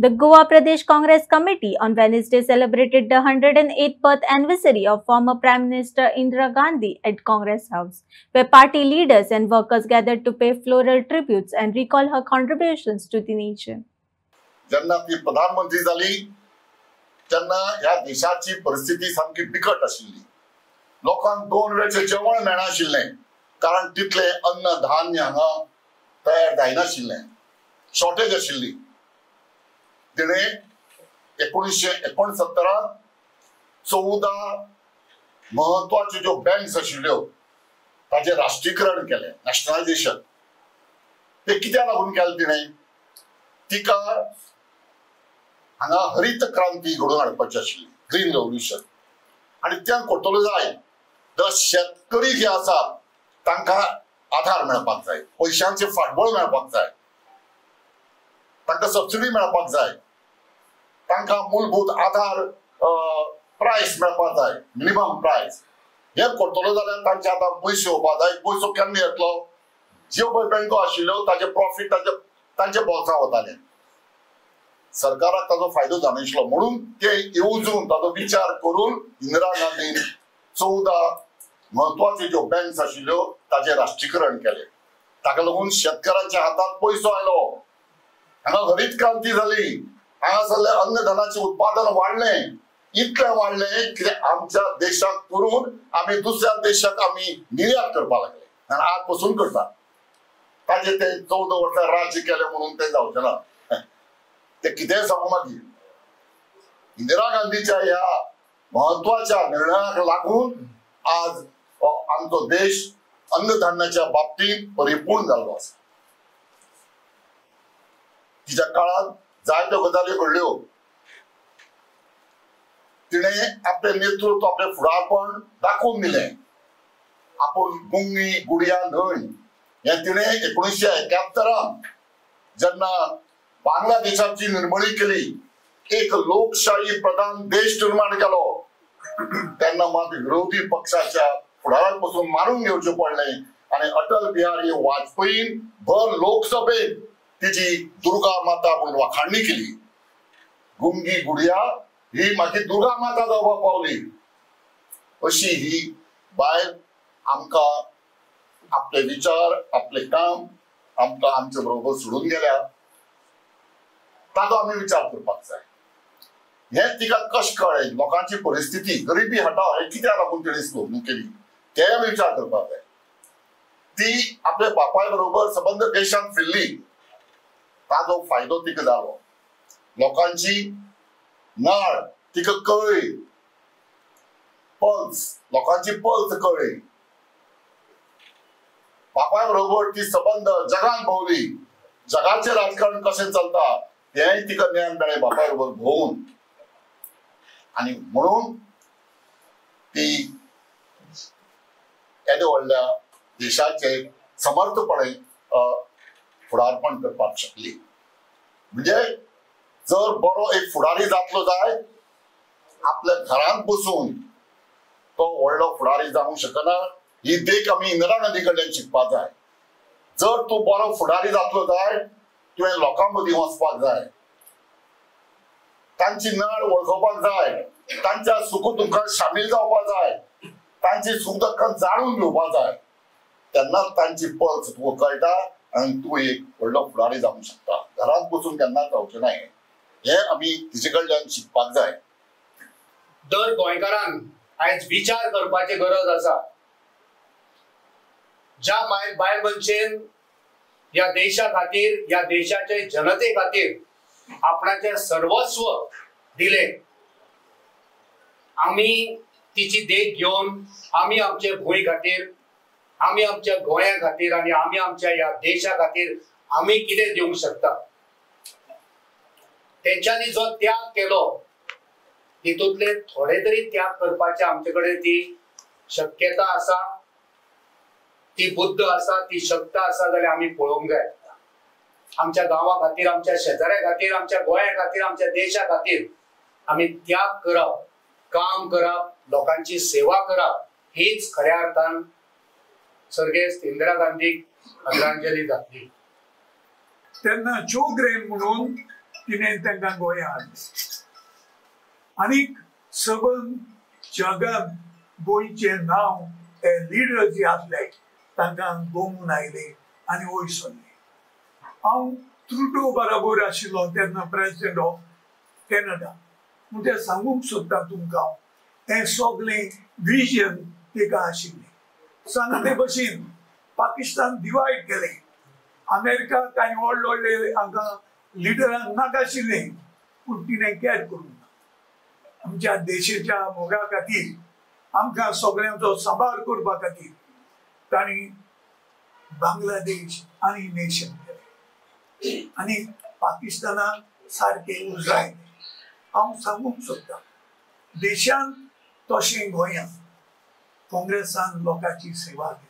The Goa Pradesh Congress Committee on Wednesday celebrated the 108th birth anniversary of former Prime Minister Indira Gandhi at Congress House, where party leaders and workers gathered to pay floral tributes and recall her contributions to the nation. जेन्ना ती प्रधानमंत्री जाली तेन्ना ह्या देशाची परिस्थिती सामकी बिकट आशिल्ली. लोकांक 2 वेळचे जेवण मेळनाशिल्लें कारण तितले अन्न धान्य हांगा तयार जायनाशिल्लें, शॉर्टेज आशिल्ली. तिणे 1969 14 महत्वाच्यो ज्यो बँक्स आशिल्ल्यो ताचे राष्ट्रीयकरण केलें, नॅशनलायझेशन. ते कित्याक लागून केलें तिणें? तिका हांगा हरित क्रांती घडोवन हाडपाची आशिल्ली, ग्रीन रेव्होल्युशन. आनी तें करतलो जाय तर शेतकरी जे आसात तांकां आधार मेळपाक जाय, पयशांचें फाटबळ मेळपाक जाय, तांकां सबसिडी मेळपाक जाय, तांकां मूलभूत आधार प्रायस मेळपाक जाय, मिनिमम प्रायस. हे करतलो जाल्यार तांचे आतां पयशे येवपाक जाय. पयसो केन्ना येतलो? ज्यो पळय बँको आशिल्ल्यो ताचे प्रॉफिट तांचे बोल्सां वताले. सरकाराक ताचो फायदो जानाशिल्लो म्हणून ते येवजून ताचो विचार करून इंदिरा गांधीन 14 महत्वाच्यो ज्यो बँक्स आशिल्ल्यो ताचे राष्ट्रीयकरण केलें. ताका लागून शेतकारांच्या हातांत पयसो आयलो, हांगा हरीत क्रांती जाली, हांगासरलें अन्नधान्याचें उत्पादन वाडलें. इतलें वाडलें की आमच्या देशाक करून आमी दुसऱ्या देशाक आमी निर्यात करपाक लागले आनी आज पसून करता. ताजे ते 14 वर्सां राज्य केलें म्हणून तें जावचें ना. ते कितेंय सांगू मागीर. इंदिरा गांधीच्या ह्या महत्वाच्या निर्णयाक लागून आज आमचो देश अन्नधान्याच्या बाबतींत परिपूर्ण जाल्लो आसा. तिच्या काळात जायत्यो गजाली घडल्यो. तिणें आपलें नेतृत्व, आपलें फुडारपण दाखोवन दिलें. आपूण गुंगी गुडया न्हय हें तिणें 1971 जेन्ना बांगलादेशाची निर्मणी केली, एक लोकशाही प्रधान देश निर्माण केलो, तेन्ना मात विरोधी पक्षाच्या फुडाराक पासून मारून घेवचें पडलें आनी अटल बिहारी वाजपेयीन भर लोकसभेत तिची दुर्गा माता म्हणून वाखाणणी केली. गुंगी गुडया ही मागीर दुर्गा माता जावपाक पावली. अशी ही बायल आमकां आपले विचार, आपले काम आमकां आमचे बरोबर सोडून गेल्या. ताचो आमी विचार करपाक जाय. हें तिका कशें कळ्ळें, लोकांची परिस्थिती, गरिबी हटाव हें कित्याक लागून तिणें स्लोगनां केली ते आमी विचार करपाक जाय. ती आपल्या बापाय बरोबर सबंद देशांत फिरली, ताजो फायदो तिका जालो. लोकांची नाळ तिका कळ्ळी, पल्स, लोकांची पल्स कळ्ळी. बापाय बरोबर ती सबंद जगान भोंवली. जगाचें राजकारण कशें चलता तेंय तिका ज्ञान मेळ्ळें बापाय बरोबर भोंवून. आनी म्हणून ती येदे व्हडल्या देशाचे समर्थपणे फुडारपण करपाक शकली. म्हणजे जर बरो एक फुडारी जातलो जाय, आपल्या घरांत बसून तो व्हडलो फुडारी जावंक शकना. ही देख आमी इंदिरा गांधी कडल्यान शिकपाक जाय. जर तूं बरो फुडारी जातलो जाय, तुवें लोकां मदीं वचपाक जाय, तांची नाळ वळखोवपाक जाय, तांच्या सुख दुखांत शामील जावपाक जाय, तांची सुख दुखां जाणून घेवपाक जाय. तेन्नाच तांची पल्स तुका कळटा आनी तूं एक व्हडलो फुडारी जावंक शकता. घरांत बसून केन्नाच जावचें ना. हें आमी तिचे कडल्यान शिकपाक जाय. दर गोंयकारांक आयज विचार करपाची गरज आसा. ज्या बायल मनशेन ह्या देशा खातीर, ह्या देशाचे जनते खातीर आपणाचें सर्वस्व दिलें, आमी तिची देख घेवन आमी आमचे भूंय खातीर, आमी आमच्या गोंया खातीर आनी आमी आमच्या ह्या देशा खातीर आमी कितें दिवंक शकता. तेंच्यांनी जो त्याग केलो तितूंतले थोडे तरी त्याग करपाचे आमचे कडेन ती शक्यता आसा, ती बुद्ध आसा, ती शक्त आसा जाल्यार आमी पळोवंक जाय. आमच्या गांवा खातीर, आमच्या शेजाऱ्या खातीर, आमच्या गोंया खातीर, आमच्या देशा खातीर आमी त्याग करप, काम करप, लोकांची सेवा करप, हीच खऱ्या अर्थान सर्गेस्त इंदिरा गांधीक आदरांजली घातली. तेन्ना चोग्रेम म्हणून तिणें तांकां गोंयांत हाडलें आनीक सबंद जगान गोंयचें नांव हे लिडर जे आसले तांकां गोमून आयले आनी वयर सरले. हांव ट्रुडो बरोबर आशिल्लो तेन्ना प्रेसिडेंट ऑफ कॅनडा म्हूण तें सांगूंक सोदता तुमकां हें सगळें विजन तेका आशिल्लें. सांगले भशेन पाकिस्तान डिवायड केलें. अमेरिका कांय व्हडले व्हडले हांकां लिडरांक नाकाशिल्लें पूण तिणें कॅर करूंक ना. आमच्या देशाच्या मोगा खातीर आमकां सगळ्यांचो सांबाळ करपा खातीर तांणी बांगलादेश आनी नेशन केलें आनी पाकिस्तानाक सारकें उजरायलें. हांव सांगूंक सोदतां देशांत तशें गोंयांत काँग्रेसान लोकांची सेवा केली.